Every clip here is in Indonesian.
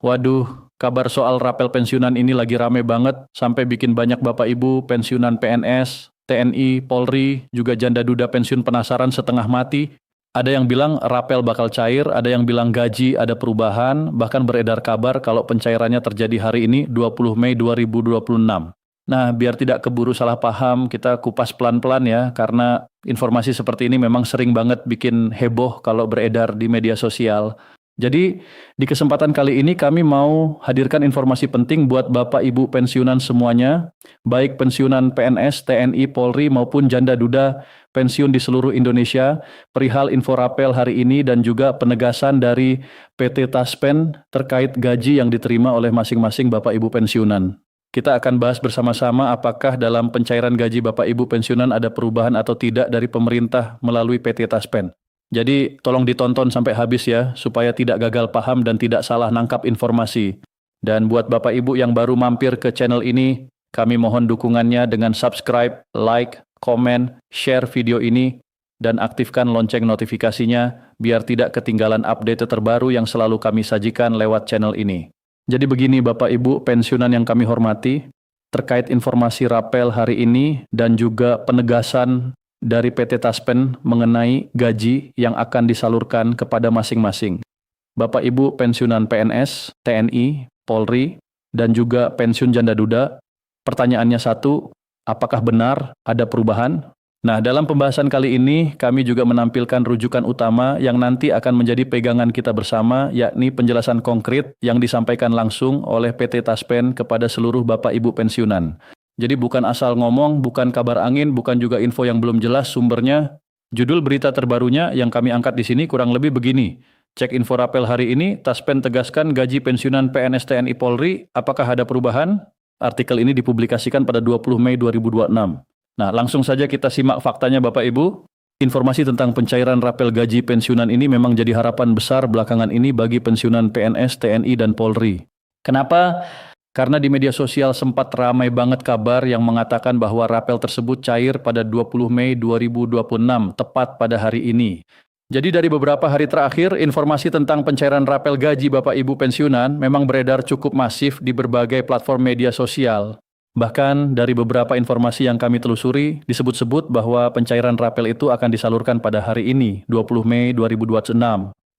Waduh, kabar soal rapel pensiunan ini lagi rame banget, sampai bikin banyak Bapak Ibu pensiunan PNS, TNI, Polri, juga janda duda pensiun penasaran setengah mati. Ada yang bilang rapel bakal cair, ada yang bilang gaji ada perubahan, bahkan beredar kabar kalau pencairannya terjadi hari ini 20 Mei 2026. Nah, biar tidak keburu salah paham, kita kupas pelan-pelan ya, karena informasi seperti ini memang sering banget bikin heboh kalau beredar di media sosial. Jadi, di kesempatan kali ini kami mau hadirkan informasi penting buat Bapak Ibu pensiunan semuanya, baik pensiunan PNS, TNI, Polri maupun janda duda pensiun di seluruh Indonesia, perihal info rapel hari ini dan juga penegasan dari PT Taspen terkait gaji yang diterima oleh masing-masing Bapak Ibu pensiunan. Kita akan bahas bersama-sama apakah dalam pencairan gaji Bapak Ibu pensiunan ada perubahan atau tidak dari pemerintah melalui PT Taspen. Jadi tolong ditonton sampai habis ya, supaya tidak gagal paham dan tidak salah nangkap informasi. Dan buat Bapak Ibu yang baru mampir ke channel ini, kami mohon dukungannya dengan subscribe, like, komen, share video ini, dan aktifkan lonceng notifikasinya, biar tidak ketinggalan update terbaru yang selalu kami sajikan lewat channel ini. Jadi begini Bapak Ibu pensiunan yang kami hormati, terkait informasi rapel hari ini dan juga penegasan dari PT Taspen mengenai gaji yang akan disalurkan kepada masing-masing. Bapak Ibu pensiunan PNS, TNI, Polri, dan juga pensiun janda duda. Pertanyaannya satu, apakah benar ada perubahan? Nah, dalam pembahasan kali ini kami juga menampilkan rujukan utama yang nanti akan menjadi pegangan kita bersama, yakni penjelasan konkret yang disampaikan langsung oleh PT Taspen kepada seluruh Bapak Ibu pensiunan. Jadi bukan asal ngomong, bukan kabar angin, bukan juga info yang belum jelas sumbernya. Judul berita terbarunya yang kami angkat di sini kurang lebih begini. Cek info rapel hari ini, Taspen tegaskan gaji pensiunan PNS TNI Polri, apakah ada perubahan? Artikel ini dipublikasikan pada 20 Mei 2026. Nah, langsung saja kita simak faktanya Bapak Ibu. Informasi tentang pencairan rapel gaji pensiunan ini memang jadi harapan besar belakangan ini bagi pensiunan PNS, TNI, dan Polri. Kenapa? Karena di media sosial sempat ramai banget kabar yang mengatakan bahwa rapel tersebut cair pada 20 Mei 2026, tepat pada hari ini. Jadi dari beberapa hari terakhir, informasi tentang pencairan rapel gaji Bapak Ibu pensiunan memang beredar cukup masif di berbagai platform media sosial. Bahkan dari beberapa informasi yang kami telusuri, disebut-sebut bahwa pencairan rapel itu akan disalurkan pada hari ini, 20 Mei 2026.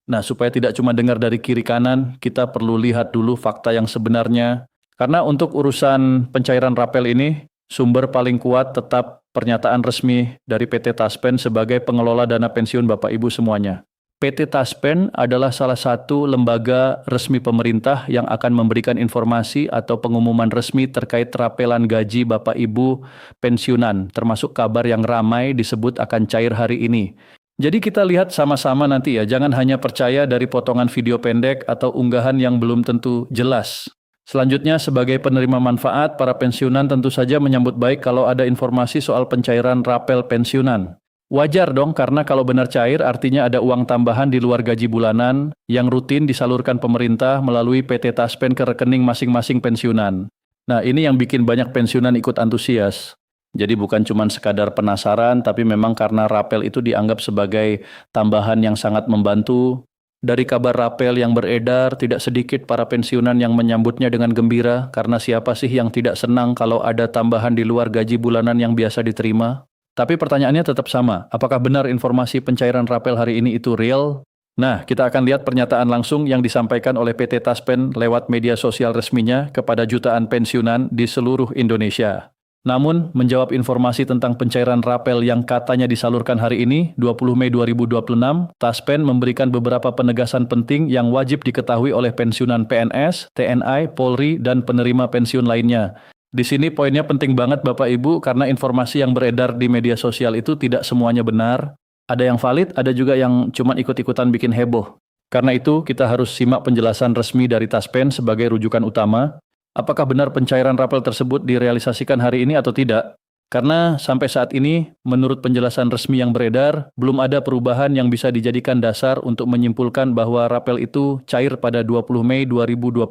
Nah, supaya tidak cuma dengar dari kiri kanan, kita perlu lihat dulu fakta yang sebenarnya. Karena untuk urusan pencairan rapel ini, sumber paling kuat tetap pernyataan resmi dari PT Taspen sebagai pengelola dana pensiun Bapak Ibu semuanya. PT Taspen adalah salah satu lembaga resmi pemerintah yang akan memberikan informasi atau pengumuman resmi terkait rapelan gaji Bapak Ibu pensiunan, termasuk kabar yang ramai disebut akan cair hari ini. Jadi kita lihat sama-sama nanti ya, jangan hanya percaya dari potongan video pendek atau unggahan yang belum tentu jelas. Selanjutnya, sebagai penerima manfaat, para pensiunan tentu saja menyambut baik kalau ada informasi soal pencairan rapel pensiunan. Wajar dong, karena kalau benar cair artinya ada uang tambahan di luar gaji bulanan yang rutin disalurkan pemerintah melalui PT Taspen ke rekening masing-masing pensiunan. Nah, ini yang bikin banyak pensiunan ikut antusias. Jadi bukan cuma sekadar penasaran, tapi memang karena rapel itu dianggap sebagai tambahan yang sangat membantu. Dari kabar rapel yang beredar, tidak sedikit para pensiunan yang menyambutnya dengan gembira, karena siapa sih yang tidak senang kalau ada tambahan di luar gaji bulanan yang biasa diterima? Tapi pertanyaannya tetap sama, apakah benar informasi pencairan rapel hari ini itu real? Nah, kita akan lihat pernyataan langsung yang disampaikan oleh PT Taspen lewat media sosial resminya kepada jutaan pensiunan di seluruh Indonesia. Namun, menjawab informasi tentang pencairan rapel yang katanya disalurkan hari ini, 20 Mei 2026, Taspen memberikan beberapa penegasan penting yang wajib diketahui oleh pensiunan PNS, TNI, Polri, dan penerima pensiun lainnya. Di sini poinnya penting banget Bapak Ibu, karena informasi yang beredar di media sosial itu tidak semuanya benar. Ada yang valid, ada juga yang cuma ikut-ikutan bikin heboh. Karena itu, kita harus simak penjelasan resmi dari Taspen sebagai rujukan utama. Apakah benar pencairan rapel tersebut direalisasikan hari ini atau tidak? Karena sampai saat ini, menurut penjelasan resmi yang beredar, belum ada perubahan yang bisa dijadikan dasar untuk menyimpulkan bahwa rapel itu cair pada 20 Mei 2026.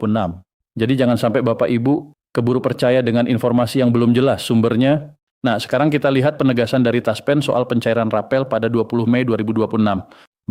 Jadi jangan sampai Bapak Ibu keburu percaya dengan informasi yang belum jelas sumbernya. Nah, sekarang kita lihat penegasan dari Taspen soal pencairan rapel pada 20 Mei 2026.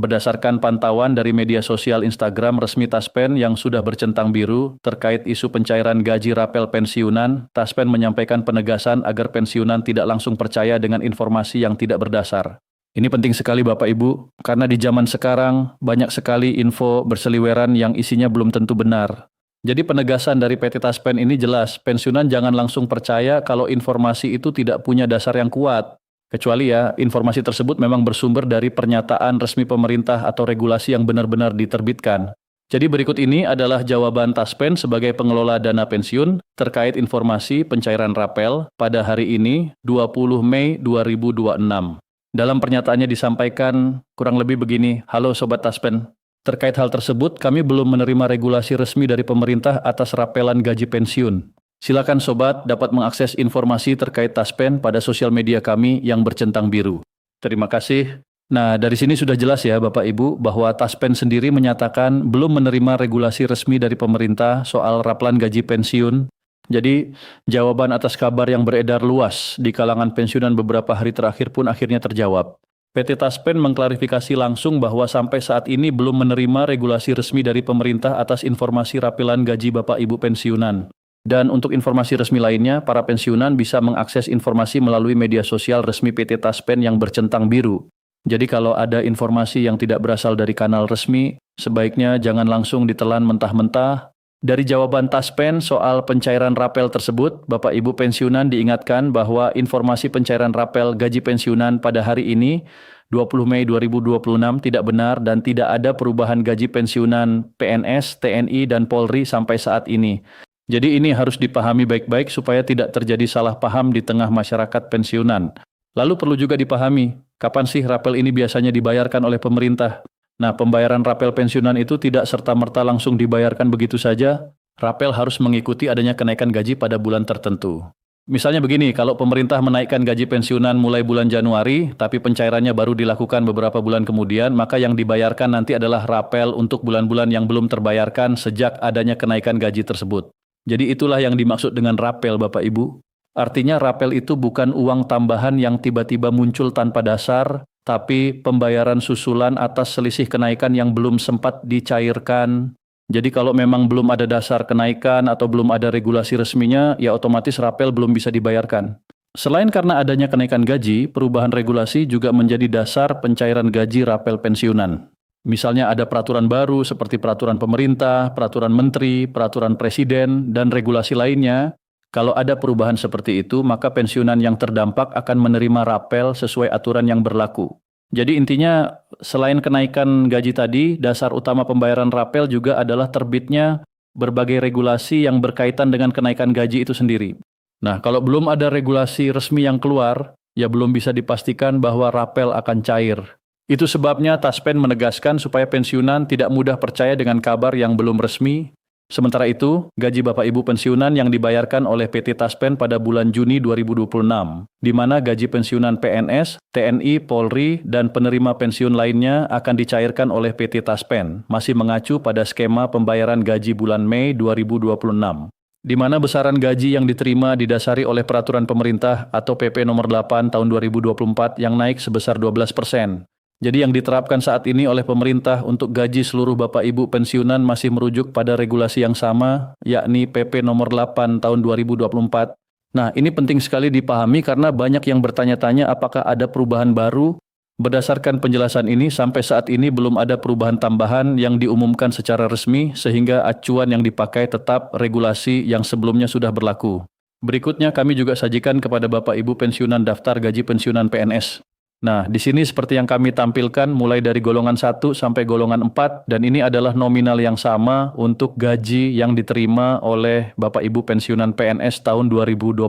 Berdasarkan pantauan dari media sosial Instagram resmi Taspen yang sudah bercentang biru terkait isu pencairan gaji rapel pensiunan, Taspen menyampaikan penegasan agar pensiunan tidak langsung percaya dengan informasi yang tidak berdasar. Ini penting sekali Bapak Ibu, karena di zaman sekarang banyak sekali info berseliweran yang isinya belum tentu benar. Jadi penegasan dari PT Taspen ini jelas, pensiunan jangan langsung percaya kalau informasi itu tidak punya dasar yang kuat. Kecuali ya, informasi tersebut memang bersumber dari pernyataan resmi pemerintah atau regulasi yang benar-benar diterbitkan. Jadi berikut ini adalah jawaban Taspen sebagai pengelola dana pensiun terkait informasi pencairan rapel pada hari ini, 20 Mei 2026. Dalam pernyataannya disampaikan kurang lebih begini, "Halo Sobat Taspen, terkait hal tersebut kami belum menerima regulasi resmi dari pemerintah atas rapelan gaji pensiun. Silakan Sobat dapat mengakses informasi terkait Taspen pada sosial media kami yang bercentang biru." Terima kasih. Nah, dari sini sudah jelas ya Bapak Ibu bahwa Taspen sendiri menyatakan belum menerima regulasi resmi dari pemerintah soal rapelan gaji pensiun. Jadi, jawaban atas kabar yang beredar luas di kalangan pensiunan beberapa hari terakhir pun akhirnya terjawab. PT Taspen mengklarifikasi langsung bahwa sampai saat ini belum menerima regulasi resmi dari pemerintah atas informasi rapelan gaji Bapak Ibu pensiunan. Dan untuk informasi resmi lainnya, para pensiunan bisa mengakses informasi melalui media sosial resmi PT Taspen yang bercentang biru. Jadi kalau ada informasi yang tidak berasal dari kanal resmi, sebaiknya jangan langsung ditelan mentah-mentah. Dari jawaban Taspen soal pencairan rapel tersebut, Bapak Ibu pensiunan diingatkan bahwa informasi pencairan rapel gaji pensiunan pada hari ini, 20 Mei 2026 tidak benar dan tidak ada perubahan gaji pensiunan PNS, TNI, dan Polri sampai saat ini. Jadi ini harus dipahami baik-baik supaya tidak terjadi salah paham di tengah masyarakat pensiunan. Lalu perlu juga dipahami, kapan sih rapel ini biasanya dibayarkan oleh pemerintah? Nah, pembayaran rapel pensiunan itu tidak serta-merta langsung dibayarkan begitu saja. Rapel harus mengikuti adanya kenaikan gaji pada bulan tertentu. Misalnya begini, kalau pemerintah menaikkan gaji pensiunan mulai bulan Januari, tapi pencairannya baru dilakukan beberapa bulan kemudian, maka yang dibayarkan nanti adalah rapel untuk bulan-bulan yang belum terbayarkan sejak adanya kenaikan gaji tersebut. Jadi itulah yang dimaksud dengan rapel Bapak Ibu. Artinya rapel itu bukan uang tambahan yang tiba-tiba muncul tanpa dasar, tapi pembayaran susulan atas selisih kenaikan yang belum sempat dicairkan. Jadi kalau memang belum ada dasar kenaikan atau belum ada regulasi resminya, ya otomatis rapel belum bisa dibayarkan. Selain karena adanya kenaikan gaji, perubahan regulasi juga menjadi dasar pencairan gaji rapel pensiunan. Misalnya ada peraturan baru seperti peraturan pemerintah, peraturan menteri, peraturan presiden, dan regulasi lainnya. Kalau ada perubahan seperti itu, maka pensiunan yang terdampak akan menerima rapel sesuai aturan yang berlaku. Jadi intinya, selain kenaikan gaji tadi, dasar utama pembayaran rapel juga adalah terbitnya berbagai regulasi yang berkaitan dengan kenaikan gaji itu sendiri. Nah, kalau belum ada regulasi resmi yang keluar, ya belum bisa dipastikan bahwa rapel akan cair. Itu sebabnya Taspen menegaskan supaya pensiunan tidak mudah percaya dengan kabar yang belum resmi. Sementara itu, gaji Bapak Ibu pensiunan yang dibayarkan oleh PT Taspen pada bulan Juni 2026, di mana gaji pensiunan PNS, TNI, Polri, dan penerima pensiun lainnya akan dicairkan oleh PT Taspen, masih mengacu pada skema pembayaran gaji bulan Mei 2026. Di mana besaran gaji yang diterima didasari oleh peraturan pemerintah atau PP nomor 8 tahun 2024 yang naik sebesar 12%. Jadi yang diterapkan saat ini oleh pemerintah untuk gaji seluruh Bapak Ibu pensiunan masih merujuk pada regulasi yang sama, yakni PP nomor 8 tahun 2024. Nah, ini penting sekali dipahami karena banyak yang bertanya-tanya apakah ada perubahan baru. Berdasarkan penjelasan ini, sampai saat ini belum ada perubahan tambahan yang diumumkan secara resmi sehingga acuan yang dipakai tetap regulasi yang sebelumnya sudah berlaku. Berikutnya kami juga sajikan kepada Bapak Ibu pensiunan daftar gaji pensiunan PNS. Nah, di sini seperti yang kami tampilkan mulai dari golongan 1 sampai golongan 4 dan ini adalah nominal yang sama untuk gaji yang diterima oleh Bapak Ibu pensiunan PNS tahun 2026.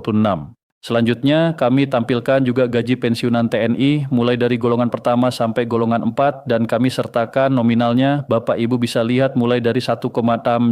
Selanjutnya kami tampilkan juga gaji pensiunan TNI mulai dari golongan pertama sampai golongan 4 dan kami sertakan nominalnya Bapak Ibu bisa lihat mulai dari 1,6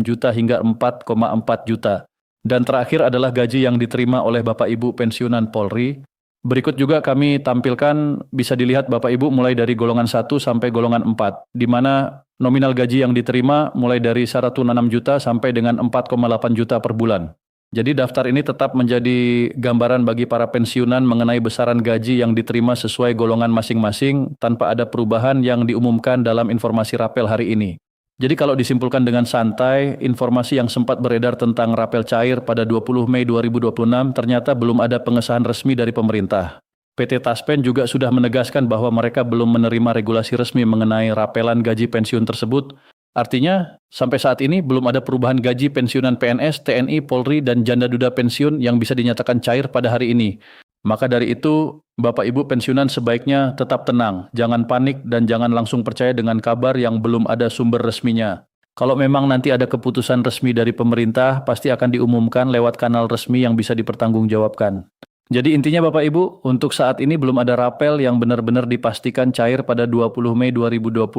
juta hingga 4,4 juta. Dan terakhir adalah gaji yang diterima oleh Bapak Ibu pensiunan Polri. Berikut juga kami tampilkan bisa dilihat Bapak Ibu mulai dari golongan 1 sampai golongan 4, di mana nominal gaji yang diterima mulai dari 1,6 juta sampai dengan 4,8 juta per bulan. Jadi daftar ini tetap menjadi gambaran bagi para pensiunan mengenai besaran gaji yang diterima sesuai golongan masing-masing tanpa ada perubahan yang diumumkan dalam informasi rapel hari ini. Jadi kalau disimpulkan dengan santai, informasi yang sempat beredar tentang rapel cair pada 20 Mei 2026 ternyata belum ada pengesahan resmi dari pemerintah. PT Taspen juga sudah menegaskan bahwa mereka belum menerima regulasi resmi mengenai rapelan gaji pensiun tersebut. Artinya, sampai saat ini belum ada perubahan gaji pensiunan PNS, TNI, Polri, dan janda duda pensiun yang bisa dinyatakan cair pada hari ini. Maka dari itu, Bapak Ibu pensiunan sebaiknya tetap tenang, jangan panik dan jangan langsung percaya dengan kabar yang belum ada sumber resminya. Kalau memang nanti ada keputusan resmi dari pemerintah, pasti akan diumumkan lewat kanal resmi yang bisa dipertanggungjawabkan. Jadi intinya Bapak Ibu, untuk saat ini belum ada rapel yang benar-benar dipastikan cair pada 20 Mei 2026.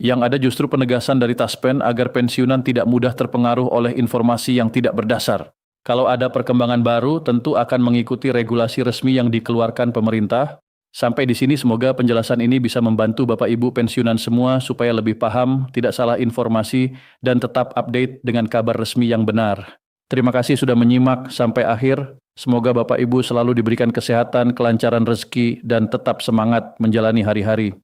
Yang ada justru penegasan dari Taspen agar pensiunan tidak mudah terpengaruh oleh informasi yang tidak berdasar. Kalau ada perkembangan baru, tentu akan mengikuti regulasi resmi yang dikeluarkan pemerintah. Sampai di sini semoga penjelasan ini bisa membantu Bapak Ibu pensiunan semua supaya lebih paham, tidak salah informasi, dan tetap update dengan kabar resmi yang benar. Terima kasih sudah menyimak sampai akhir. Semoga Bapak Ibu selalu diberikan kesehatan, kelancaran rezeki, dan tetap semangat menjalani hari-hari.